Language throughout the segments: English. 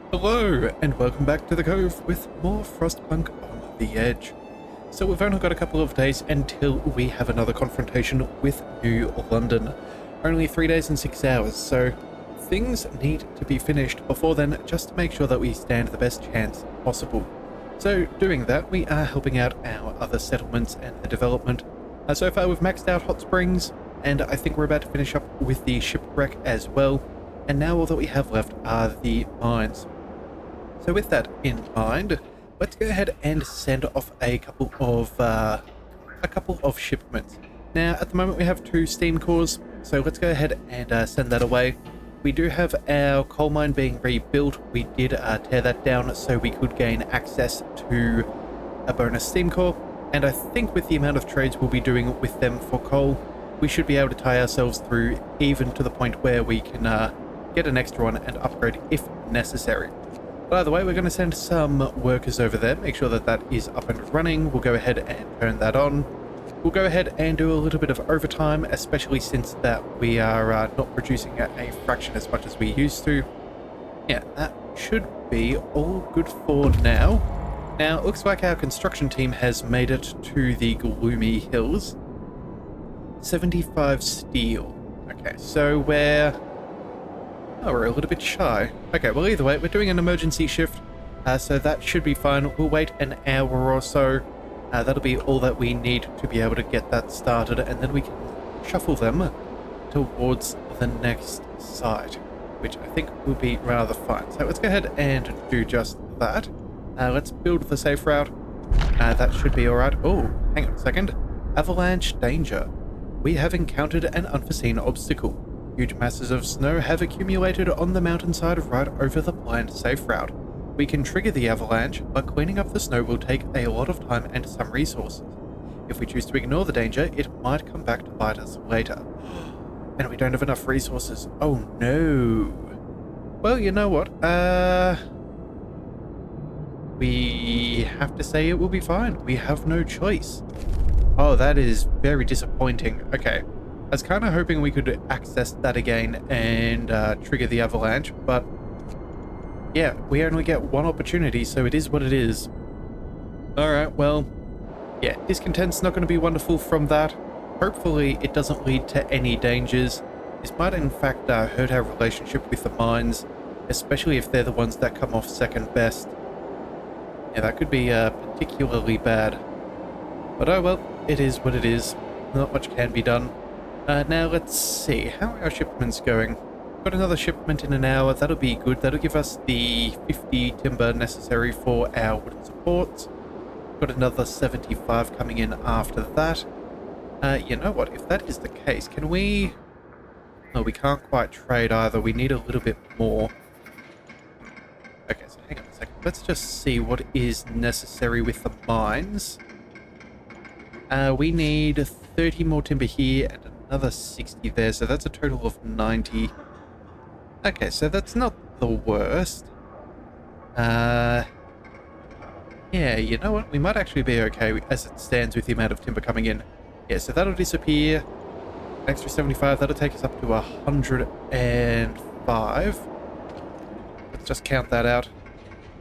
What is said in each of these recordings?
Hello, and welcome back to the Cove with more Frostpunk on the Edge. So we've only got a couple of days until we have another confrontation with New London. Only 3 days and 6 hours, so things need to be finished before then, just to make sure that we stand the best chance possible. So doing that, we are helping out our other settlements and the development. So far we've maxed out Hot Springs, and I think we're about to finish up with the shipwreck as well. And now all that we have left are the mines. So with that in mind, let's go ahead and send off a couple of shipments. Now, at the moment we have 2 steam cores, so let's go ahead and send that away. We do have our coal mine being rebuilt. We did tear that down so we could gain access to a bonus steam core, and I think with the amount of trades we'll be doing with them for coal, we should be able to tie ourselves through even to the point where we can get an extra one and upgrade if necessary. By the way, we're going to send some workers over there, make sure that that is up and running. We'll go ahead and turn that on. We'll go ahead and do a little bit of overtime, especially since that we are not producing at a fraction as much as we used to. Yeah, that should be all good for now. Now, it looks like our construction team has made it to the Gloomy Hills. 75 steel. Okay, so we're a little bit shy. Okay, well either way, we're doing an emergency shift, so that should be fine. We'll wait an hour or so. That'll be all that we need to be able to get that started, and then we can shuffle them towards the next site, which I think will be rather fine. So let's go ahead and do just that. Let's build the safe route. That should be alright. Oh, hang on a second. Avalanche danger. We have encountered an unforeseen obstacle. Huge masses of snow have accumulated on the mountainside right over the planned safe route. We can trigger the avalanche, but cleaning up the snow will take a lot of time and some resources. If we choose to ignore the danger, it might come back to bite us later. And we don't have enough resources. Oh no. Well, you know what? We have to say it will be fine. We have no choice. Oh, that is very disappointing. Okay. I was kind of hoping we could access that again and trigger the avalanche, but yeah, we only get one opportunity, so it is what it is. Alright, well, yeah, discontent's not going to be wonderful from that. Hopefully it doesn't lead to any dangers. This might in fact hurt our relationship with the mines, especially if they're the ones that come off second best. Yeah, that could be particularly bad. But oh well, it is what it is. Not much can be done. Now let's see, how are our shipments going? Got another shipment in an hour, that'll be good. That'll give us the 50 timber necessary for our wooden supports. Got another 75 coming in after that. You know what, if that is the case, can we... Oh, we can't quite trade either, we need a little bit more. Okay, so hang on a second, let's just see what is necessary with the mines. We need 30 more timber here and another 60 there, so that's a total of 90. Okay, so that's not the worst. Yeah, you know what? We might actually be okay as it stands with the amount of timber coming in. Yeah, so that'll disappear. Extra 75, that'll take us up to 105. Let's just count that out.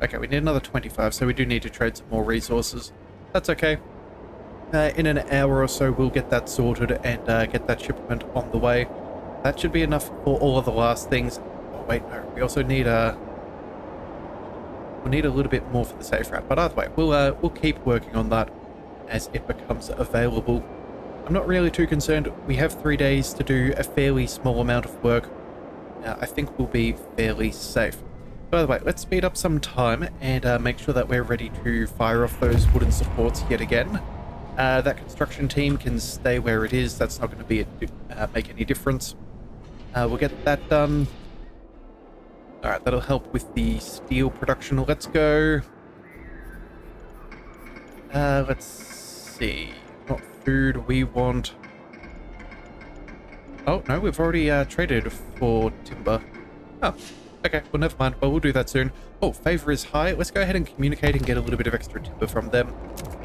Okay, we need another 25, so we do need to trade some more resources. That's okay. In an hour or so, we'll get that sorted and get that shipment on the way. That should be enough for all of the last things. Oh wait, no, we also need we'll need a little bit more for the safe route. But either way, we'll keep working on that as it becomes available. I'm not really too concerned. We have 3 days to do a fairly small amount of work. I think we'll be fairly safe. By the way, let's speed up some time and make sure that we're ready to fire off those wooden supports yet again. That construction team can stay where it is. That's not going to be make any difference. We'll get that done. Alright, that'll help with the steel production. Let's go. Let's see. Not food, we want... Oh, no, we've already traded for timber. Oh, okay, well, never mind. Well, we'll do that soon. Oh, favor is high. Let's go ahead and communicate and get a little bit of extra timber from them.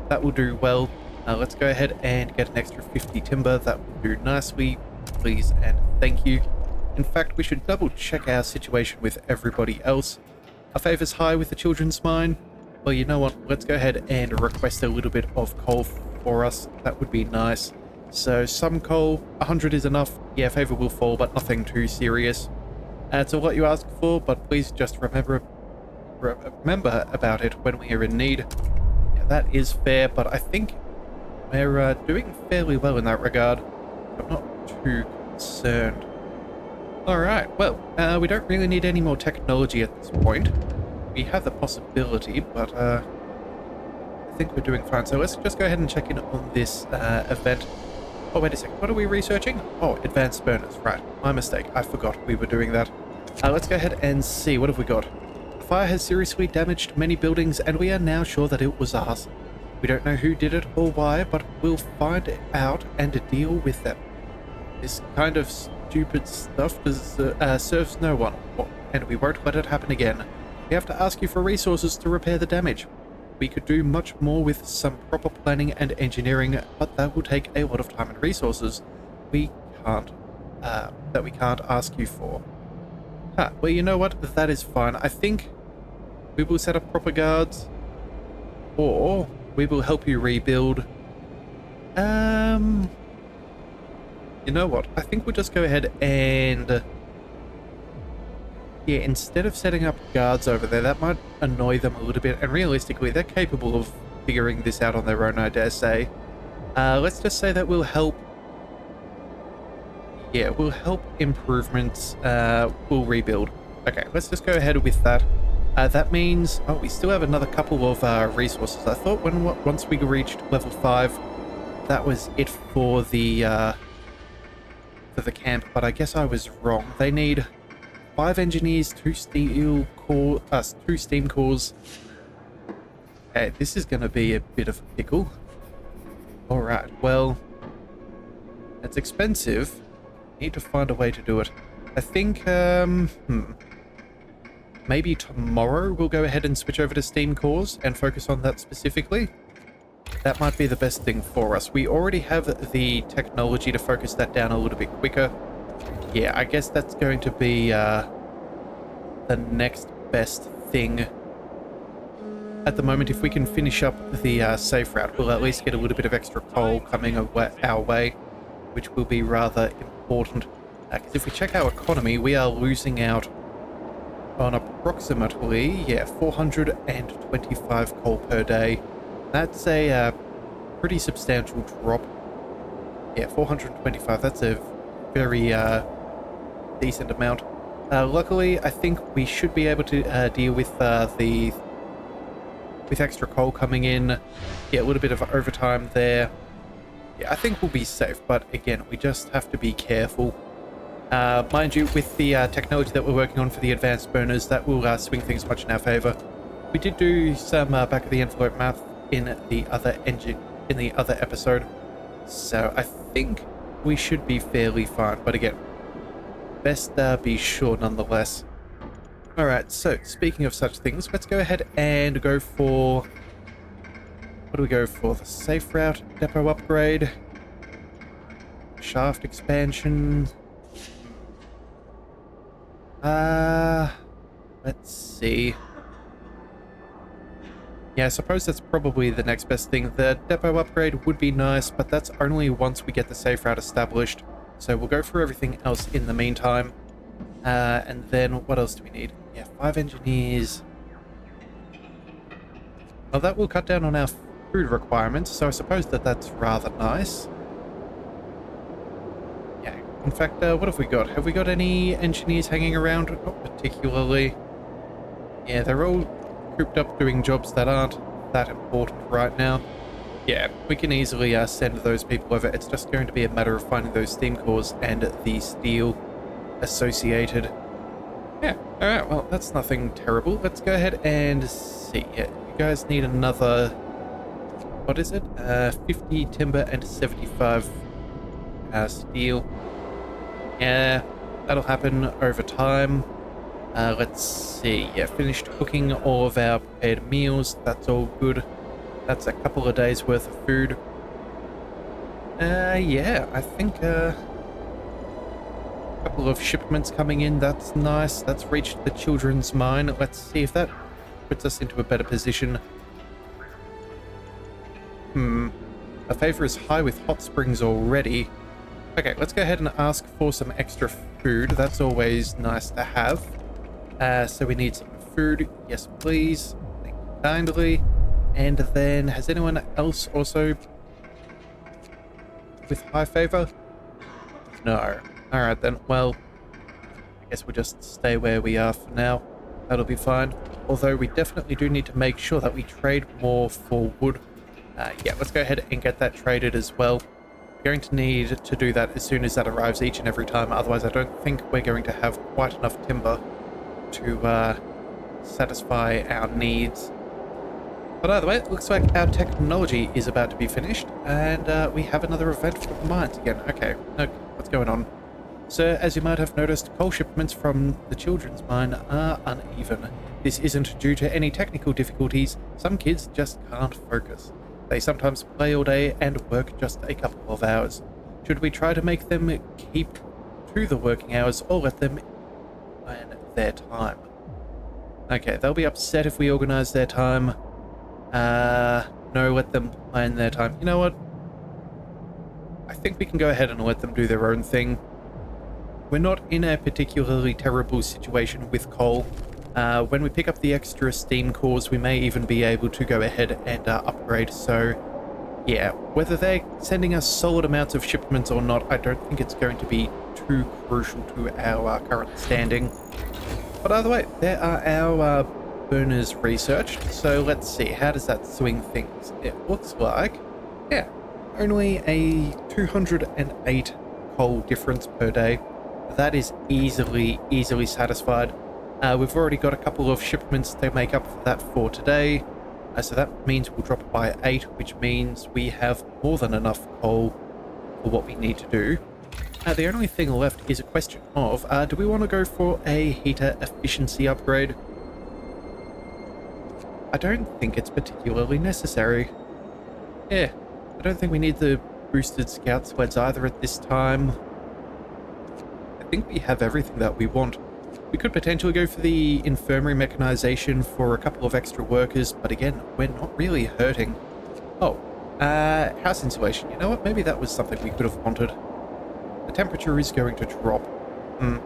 That will do well. Let's go ahead and get an extra 50 timber. That will do nicely. Please and thank you. In fact, we should double check our situation with everybody else. Are favors high with the children's mine? Well, you know what? Let's go ahead and request a little bit of coal for us. That would be nice. So some coal, 100 is enough. Yeah, favor will fall, but nothing too serious. It's a lot you ask for, but please just remember about it when we are in need. Yeah, that is fair, but I think we're doing fairly well in that regard. I'm not too concerned. Alright, well, we don't really need any more technology at this point. We have the possibility, but I think we're doing fine. So let's just go ahead and check in on this event. Oh, wait a second. What are we researching? Oh, advanced burners. Right. My mistake. I forgot we were doing that. Let's go ahead and see. What have we got? The fire has seriously damaged many buildings, and we are now sure that it was us. We don't know who did it or why, but we'll find it out and deal with them. This kind of stupid stuff serves no one, and we won't let it happen again. We have to ask you for resources to repair the damage. We could do much more with some proper planning and engineering, but that will take a lot of time and resources we can't ask you for. Well, you know what? That is fine. I think we will set up proper guards, or we will help you rebuild. You know what? I think we'll just go ahead and... yeah, instead of setting up guards over there, that might annoy them a little bit, and realistically, they're capable of figuring this out on their own, I dare say. Let's just say that we'll help... yeah, we'll help improvements, we'll rebuild. Okay, let's just go ahead with that. That means... oh, we still have another couple of resources. I thought once we reached level 5, that was it for the camp, but I guess I was wrong. They need 5 engineers, 2 steam cores. Okay, this is going to be a bit of a pickle. Alright, well, it's expensive. Need to find a way to do it. I think, maybe tomorrow we'll go ahead and switch over to steam cores and focus on that specifically. That might be the best thing for us. We already have the technology to focus that down a little bit quicker. Yeah, I guess that's going to be the next best thing. At the moment, if we can finish up the safe route, we'll at least get a little bit of extra coal coming our way, which will be rather important. Because if we check our economy, we are losing out on approximately, 425 coal per day. That's a pretty substantial drop. Yeah, 425, that's a very decent amount. Luckily, I think we should be able to deal with with extra coal coming in. Yeah, a little bit of overtime there. Yeah, I think we'll be safe, but again, we just have to be careful. Mind you, with the technology that we're working on for the advanced burners, that will swing things much in our favor. We did do some back of the envelope math in the other episode, so I think we should be fairly fine, but again, best be sure nonetheless. Alright, so speaking of such things, let's go ahead and go for... what do we go for? The safe route, depot upgrade, shaft expansion. Let's see. Yeah, I suppose that's probably the next best thing. The depot upgrade would be nice, but that's only once we get the safe route established. So we'll go through everything else in the meantime. And then what else do we need? Yeah, 5 engineers. Well, that will cut down on our food requirements, so I suppose that's rather nice. Yeah, in fact, what have we got? Have we got any engineers hanging around? Not particularly. Yeah, they're all cooped up doing jobs that aren't that important right now. Yeah, we can easily send those people over. It's just going to be a matter of finding those steam cores and the steel associated. Yeah, alright, well, that's nothing terrible. Let's go ahead and see. Yeah, you guys need another... what is it? 50 timber and 75 steel. Yeah, that'll happen over time. Let's see. Yeah, finished cooking all of our prepared meals. That's all good. That's a couple of days worth of food. Yeah, I think Couple of shipments coming in. That's nice. That's reached the children's mine. Let's see if that puts us into a better position. Our favor is high with hot springs already. Okay, let's go ahead and ask for some extra food. That's always nice to have. So we need some food. Yes, please. Thank you kindly. And then, has anyone else also with high favor? No. Alright then, well, I guess we'll just stay where we are for now. That'll be fine. Although we definitely do need to make sure that we trade more for wood. Yeah, let's go ahead and get that traded as well. We're going to need to do that as soon as that arrives each and every time. Otherwise, I don't think we're going to have quite enough timber to satisfy our needs. But either way, it looks like our technology is about to be finished, and we have another event for the mines again. Okay, what's going on? Sir, as you might have noticed, coal shipments from the children's mine are uneven. This isn't due to any technical difficulties. Some kids just can't focus. They sometimes play all day and work just a couple of hours. Should we try to make them keep to the working hours or let them plan their time? Okay, they'll be upset if we organize their time. No, let them plan their time. You know what? I think we can go ahead and let them do their own thing. We're not in a particularly terrible situation with coal. When we pick up the extra steam cores, we may even be able to go ahead and upgrade. So, yeah, whether they're sending us solid amounts of shipments or not, I don't think it's going to be too crucial to our current standing. But either way, there are our burners researched. So let's see, how does that swing things? It looks like, yeah, only a 208 coal difference per day. That is easily satisfied. We've already got a couple of shipments to make up for that for today. So that means we'll drop by 8, which means we have more than enough coal for what we need to do. The only thing left is a question of, do we want to go for a heater efficiency upgrade? I don't think it's particularly necessary. Yeah, I don't think we need the boosted scout sleds either at this time. I think we have everything that we want. We could potentially go for the infirmary mechanization for a couple of extra workers, but again, we're not really hurting. Oh, house insulation. You know what? Maybe that was something we could have wanted. The temperature is going to drop. Oh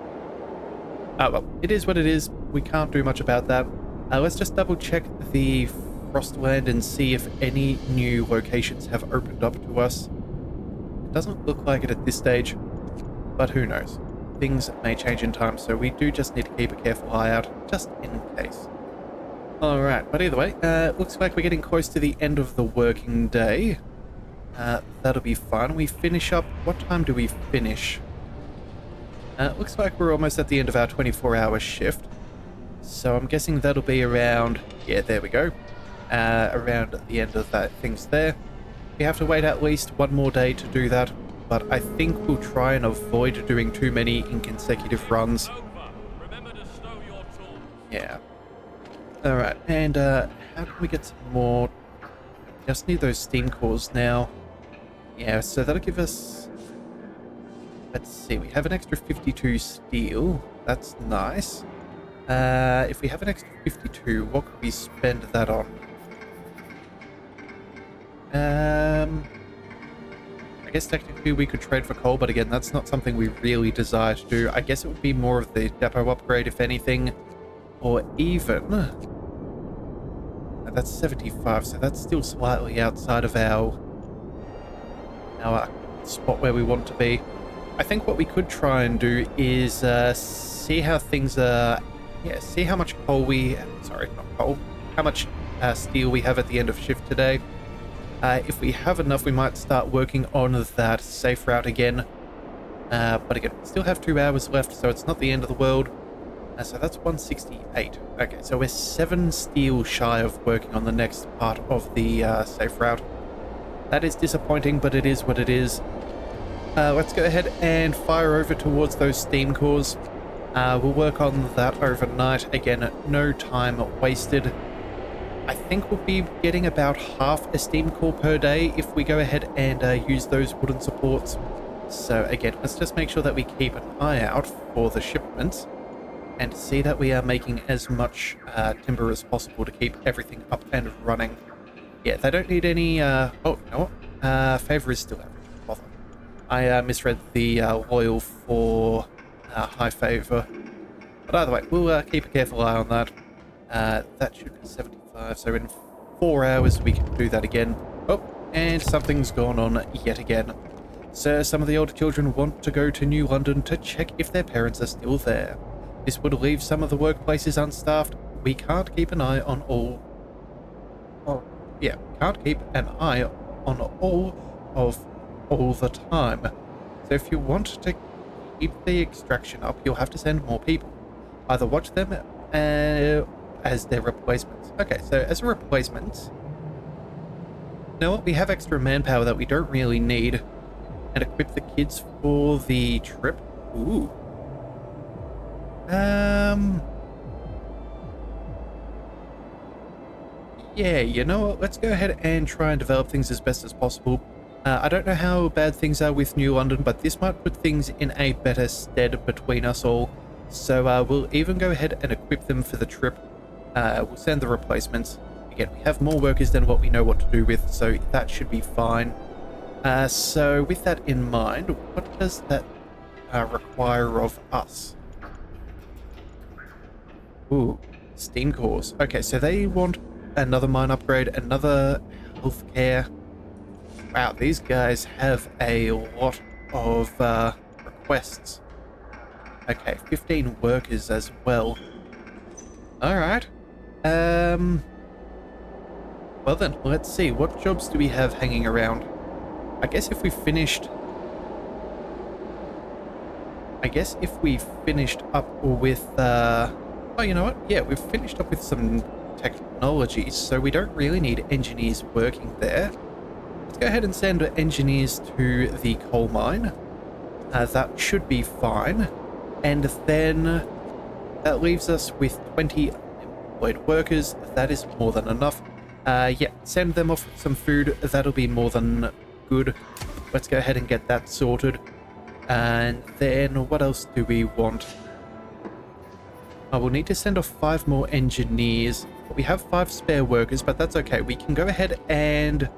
well, it is what it is. We can't do much about that. Let's just double check the Frostland and see if any new locations have opened up to us. It doesn't look like it at this stage, but who knows? Things may change in time, so we do just need to keep a careful eye out, just in case. Alright, but either way, looks like we're getting close to the end of the working day. That'll be fun. We finish up... What time do we finish? Looks like we're almost at the end of our 24-hour shift. So I'm guessing that'll be around... Yeah, there we go. Around the end of that things there. We have to wait at least one more day to do that, but I think we'll try and avoid doing too many inconsecutive runs. Yeah. Alright, and how can we get some more? Just need those steam cores now. Yeah, so that'll give us... Let's see, we have an extra 52 steel. That's nice. If we have an extra 52, what could we spend that on? I guess technically we could trade for coal, but again, that's not something we really desire to do. I guess it would be more of the depot upgrade, if anything, or even... That's 75, so that's still slightly outside of our spot where we want to be. I think what we could try and do is see how things are... Yeah, see how much coal we... Sorry, not coal. How much steel we have at the end of shift today. If we have enough, we might start working on that safe route again. But again, we still have 2 hours left, so it's not the end of the world. So that's 168. Okay, so we're 7 steel shy of working on the next part of the safe route. That is disappointing, but it is what it is. Let's go ahead and fire over towards those steam cores. We'll work on that overnight. Again, no time wasted. I think we'll be getting about half a steam core per day if we go ahead and use those wooden supports. So again, let's just make sure that we keep an eye out for the shipments and see that we are making as much timber as possible to keep everything up and running. Yeah, they don't need any... oh, you know what? Favor is still average. Bother. I misread the loyal for high favor. But either way, we'll keep a careful eye on that. That should be 75, so in 4 hours we can do that again. Oh, and something's gone on yet again. So some of the older children want to go to New London to check if their parents are still there. This would leave some of the workplaces unstaffed. We can't keep an eye on all... Oh, yeah, can't keep an eye on all the time. So if you want to keep the extraction up, you'll have to send more people. Either watch them as their replacements. Okay, so as a replacement, you know what? We have extra manpower that we don't really need, and equip the kids for the trip. Ooh. Yeah, you know what? Let's go ahead and try and develop things as best as possible. I don't know how bad things are with New London, but this might put things in a better stead between us all. So we'll even go ahead and equip them for the trip. We'll send the replacements. Again, we have more workers than what we know what to do with, so that should be fine. So with that in mind, what does that require of us? Ooh, steam cores. Okay, so they want another mine upgrade, another healthcare. Wow, these guys have a lot of requests. Okay, 15 workers as well. Alright. Well then, let's see. What jobs do we have hanging around? I guess if we finished up with... oh, you know what? Yeah, we've finished up with some technologies, so we don't really need engineers working there. Let's go ahead and send engineers to the coal mine. That should be fine. And then that leaves us with 20 employed workers. That is more than enough. Yeah, send them off with some food. That'll be more than good. Let's go ahead and get that sorted. And then what else do we want? Oh, we'll need to send off 5 more engineers. We have 5 spare workers, but that's okay. We can go ahead and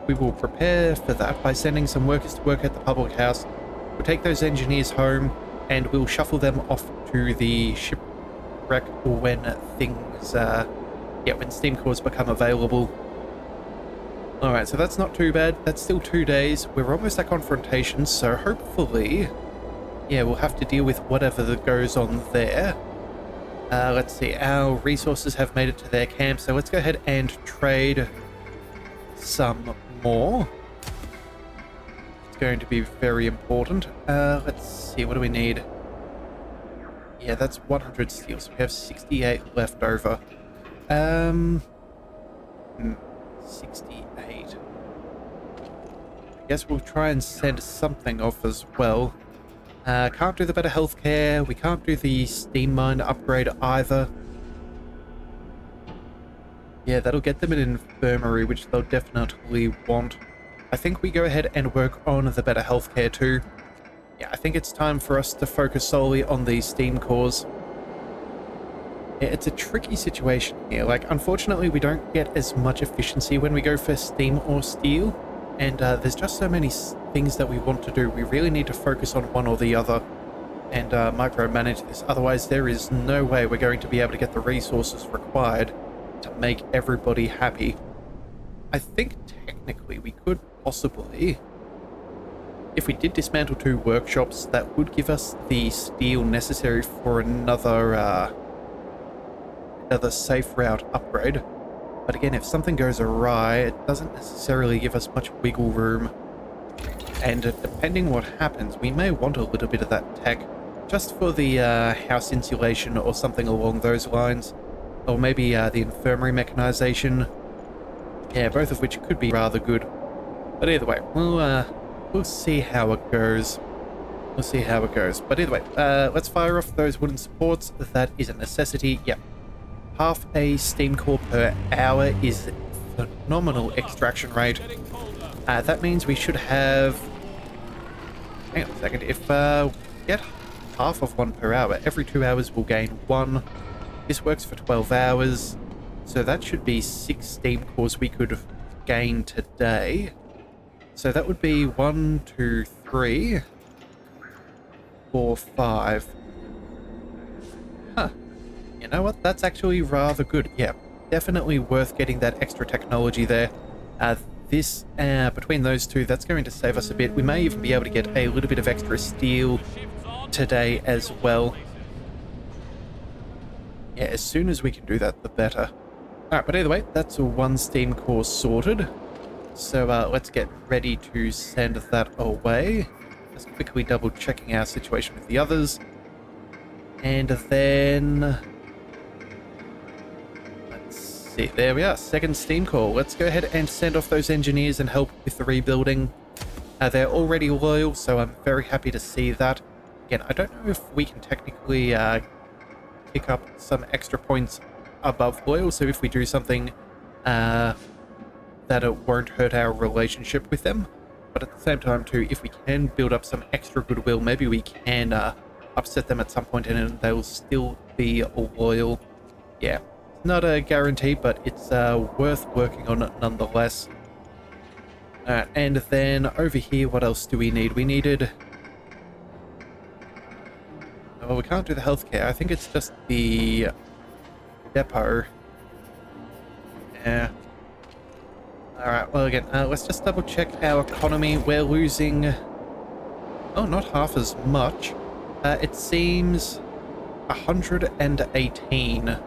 we will prepare for that by sending some workers to work at the public house. We'll take those engineers home and we'll shuffle them off to the shipwreck when things, when steam cores become available. Alright, so that's not too bad. That's still 2 days. We're almost at confrontation, so hopefully, yeah, we'll have to deal with whatever that goes on there. Let's see, our resources have made it to their camp, so let's go ahead and trade some more. It's going to be very important. Let's see, what do we need? Yeah, that's 100 steel, so we have 68 left over. 68. I guess we'll try and send something off as well. Can't do the better healthcare. We can't do the steam mine upgrade either. Yeah, that'll get them an infirmary, which they'll definitely want. I think we go ahead and work on the better healthcare too. Yeah, I think it's time for us to focus solely on these steam cores. Yeah, it's a tricky situation here. Like, unfortunately, we don't get as much efficiency when we go for steam or steel. And there's just so many things that we want to do. We really need to focus on one or the other and micromanage this. Otherwise, there is no way we're going to be able to get the resources required to make everybody happy. I think technically we could possibly, if we did dismantle 2 workshops, that would give us the steel necessary for another safe route upgrade. But again, if something goes awry, it doesn't necessarily give us much wiggle room. And depending what happens, we may want a little bit of that tech just for the house insulation or something along those lines. Or maybe the infirmary mechanization. Yeah, both of which could be rather good. But either way, we'll see how it goes. We'll see how it goes. But either way, let's fire off those wooden supports. That is a necessity. Yep. Half a steam core per hour is phenomenal extraction rate. That means we should have hang on a second. If we get half of one per hour, every 2 hours we'll gain one. This works for 12 hours. So that should be 6 steam cores we could gain today. So that would be 1, 2, 3, 4, 5. Huh. You know what? That's actually rather good. Yeah, definitely worth getting that extra technology there. Between those two, that's going to save us a bit. We may even be able to get a little bit of extra steel today as well. Yeah, as soon as we can do that, the better. Alright, but either way, that's one steam core sorted. So let's get ready to send that away. Just quickly double checking our situation with the others. And then... let's see, there we are, second steam core. Let's go ahead and send off those engineers and help with the rebuilding. They're already loyal, so I'm very happy to see that. Again, I don't know if we can technically pick up some extra points above loyal, so if we do something that it won't hurt our relationship with them. But at the same time too, if we can build up some extra goodwill, maybe we can upset them at some point and they'll still be loyal. Yeah, not a guarantee, but it's worth working on it nonetheless. Alright, and then over here, what else do we need? We needed... well, we can't do the healthcare. I think it's just the depot. Yeah. Alright, well again, let's just double check our economy. We're losing... oh, not half as much. It seems 118.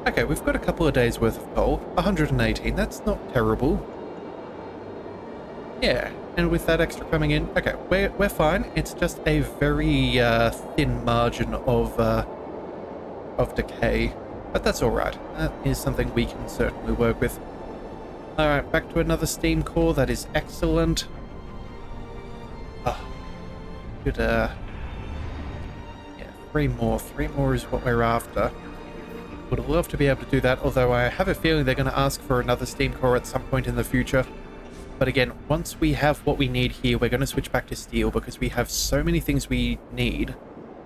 Okay, we've got a couple of days worth of coal. 118, that's not terrible. Yeah, and with that extra coming in, okay, we're fine. It's just a very thin margin of decay, but that's all right. That is something we can certainly work with. All right, back to another steam core. That is excellent. Oh, good. Yeah, three more. 3 more is what we're after. Would love to be able to do that, although I have a feeling they're going to ask for another steam core at some point in the future. But again, once we have what we need here, we're going to switch back to steel because we have so many things we need.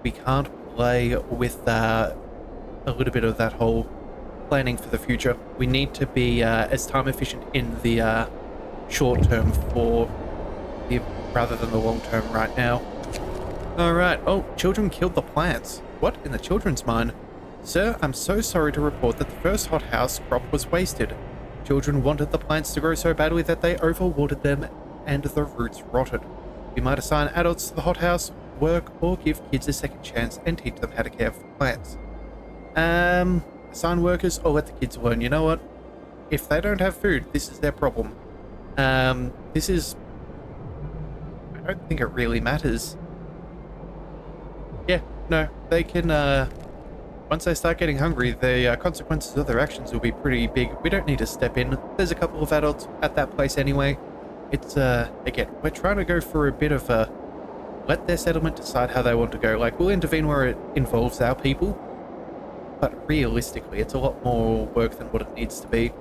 We can't play with a little bit of that whole planning for the future. We need to be as time efficient in the short term rather than the long term right now. Alright, oh, children killed the plants. What? In the children's mine? Sir, I'm so sorry to report that the first hothouse crop was wasted. Children wanted the plants to grow so badly that they overwatered them and the roots rotted. We might assign adults to the hothouse work or give kids a second chance and teach them how to care for plants. Assign workers or let the kids learn. You know what? If they don't have food, this is their problem. This is... I don't think it really matters. Yeah, no, they can, once they start getting hungry, the consequences of their actions will be pretty big. We don't need to step in. There's a couple of adults at that place anyway. It's, again, we're trying to go for a bit of a... let their settlement decide how they want to go. Like, we'll intervene where it involves our people, but realistically, it's a lot more work than what it needs to be.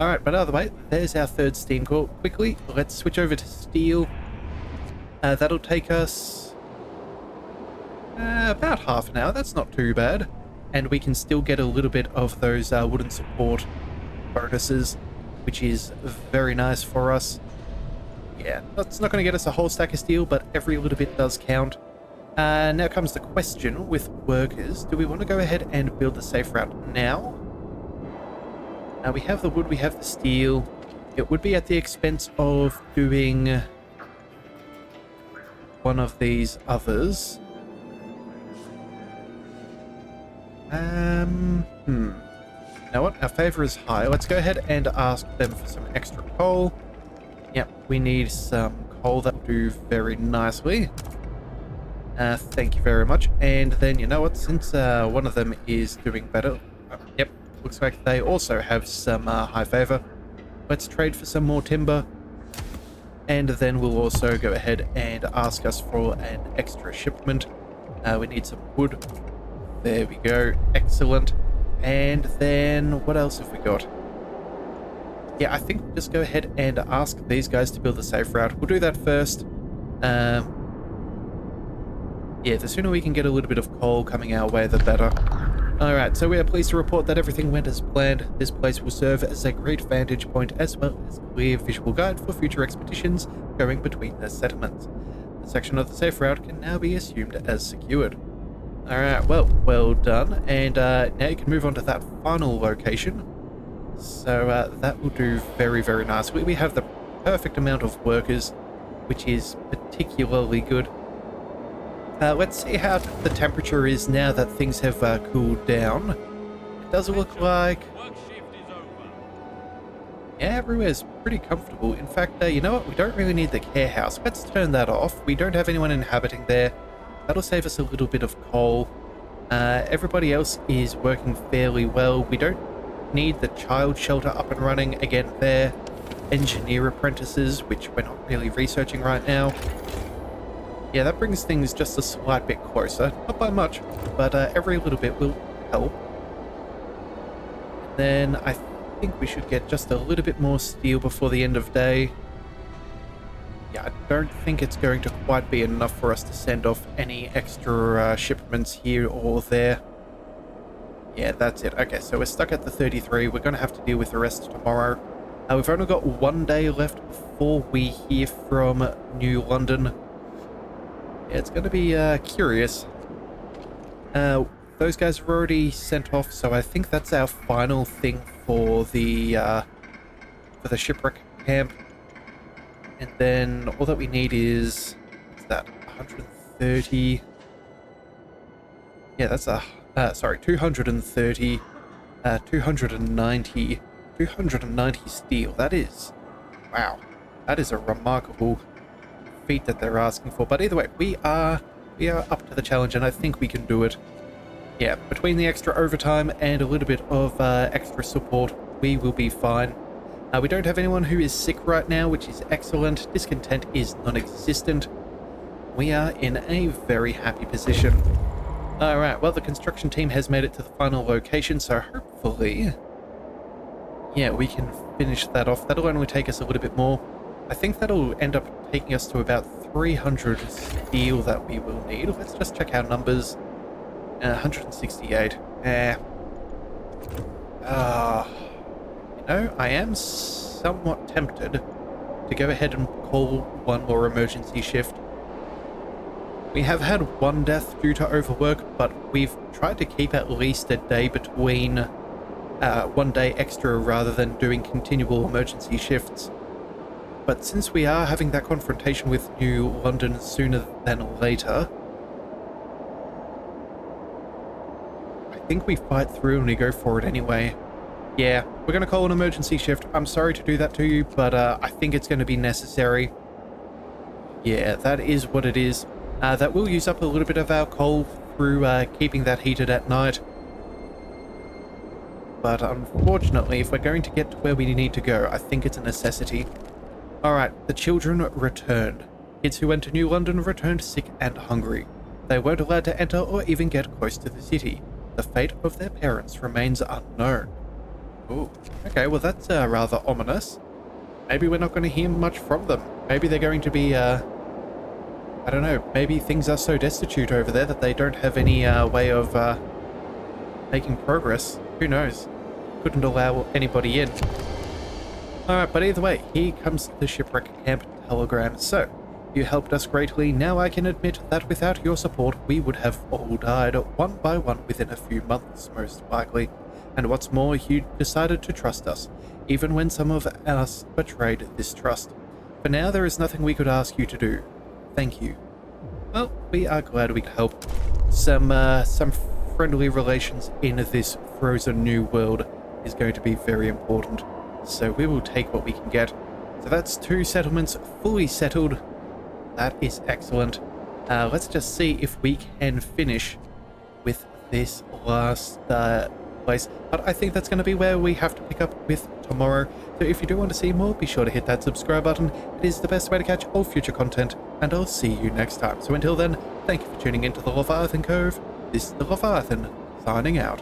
Alright, but either way, there's our third steam core. Quickly, let's switch over to steel. That'll take us... about half an hour. That's not too bad. And we can still get a little bit of those wooden support bonuses, which is very nice for us. Yeah, that's not going to get us a whole stack of steel, but every little bit does count. Now comes the question with workers. Do we want to go ahead and build the safe route now? Now we have the wood, we have the steel. It would be at the expense of doing one of these others. You know what? Our favor is high. Let's go ahead and ask them for some extra coal. Yep, we need some coal. That will do very nicely. Thank you very much. And then, you know what? Since one of them is doing better... yep, looks like they also have some high favor. Let's trade for some more timber. And then we'll also go ahead and ask us for an extra shipment. We need some wood. There we go. Excellent. And then what else have we got? Yeah, I think we'll just go ahead and ask these guys to build the safe route. We'll do that first. Yeah, the sooner we can get a little bit of coal coming our way, the better. Alright, so we are pleased to report that everything went as planned. This place will serve as a great vantage point as well as a clear visual guide for future expeditions going between the settlements. The section of the safe route can now be assumed as secured. Alright, well done. And now you can move on to that final location. So that will do very, very nicely. We have the perfect amount of workers, which is particularly good. Let's see how the temperature is now that things have cooled down. It does look like... yeah, everywhere's pretty comfortable. In fact, you know what? We don't really need the care house. Let's turn that off. We don't have anyone inhabiting there. That'll save us a little bit of coal. Everybody else is working fairly well. We don't need the child shelter up and running again there. Engineer apprentices, which we're not really researching right now. Yeah, that brings things just a slight bit closer. Not by much, but every little bit will help. And then I think we should get just a little bit more steel before the end of day. Yeah, I don't think it's going to quite be enough for us to send off any extra shipments here or there. Yeah, that's it. Okay, so we're stuck at the 33. We're going to have to deal with the rest tomorrow. We've only got 1 day left before we hear from New London. Yeah, it's going to be curious. Those guys are already sent off, so I think that's our final thing for the shipwreck camp. And then all that we need is, what's that, 130? Yeah, that's 230, 290 steel. That is, wow, that is a remarkable feat that they're asking for. But either way, we are up to the challenge, and I think we can do it. Yeah, between the extra overtime and a little bit of extra support, we will be fine. We don't have anyone who is sick right now, which is excellent. Discontent is non-existent. We are in a very happy position. Alright, well, the construction team has made it to the final location, so hopefully, yeah, we can finish that off. That'll only take us a little bit more. I think that'll end up taking us to about 300 steel that we will need. Let's just check our numbers. 168. You know, I am somewhat tempted to go ahead and call one more emergency shift. We have had one death due to overwork, but we've tried to keep at least a day between 1 day extra rather than doing continual emergency shifts. But since we are having that confrontation with New London sooner than later, I think we fight through and we go for it anyway. Yeah, we're going to call an emergency shift. I'm sorry to do that to you, but I think it's going to be necessary. Yeah, that is what it is. That will use up a little bit of our coal through keeping that heated at night. But unfortunately, if we're going to get to where we need to go, I think it's a necessity. Alright, the children returned. Kids who went to New London returned sick and hungry. They weren't allowed to enter or even get close to the city. The fate of their parents remains unknown. Ooh, okay, well that's rather ominous. Maybe we're not going to hear much from them. Maybe they're going to be, I don't know, maybe things are so destitute over there that they don't have any way of making progress. Who knows? Couldn't allow anybody in. Alright, but either way, here comes the shipwreck camp telegram. So, you helped us greatly. Now I can admit that without your support, we would have all died one by one within a few months, most likely. And what's more, you decided to trust us, even when some of us betrayed this trust. For now, there is nothing we could ask you to do. Thank you. Well, we are glad we could help. Some friendly relations in this frozen new world is going to be very important. So we will take what we can get. So that's 2 settlements fully settled. That is excellent. Let's just see if we can finish with this last place. But I think that's going to be where we have to pick up with tomorrow. So if you do want to see more, be sure to hit that subscribe button. It is the best way to catch all future content, and I'll see you next time. So until then, thank you for tuning into the Leviathan Cove. This is the Leviathan, signing out.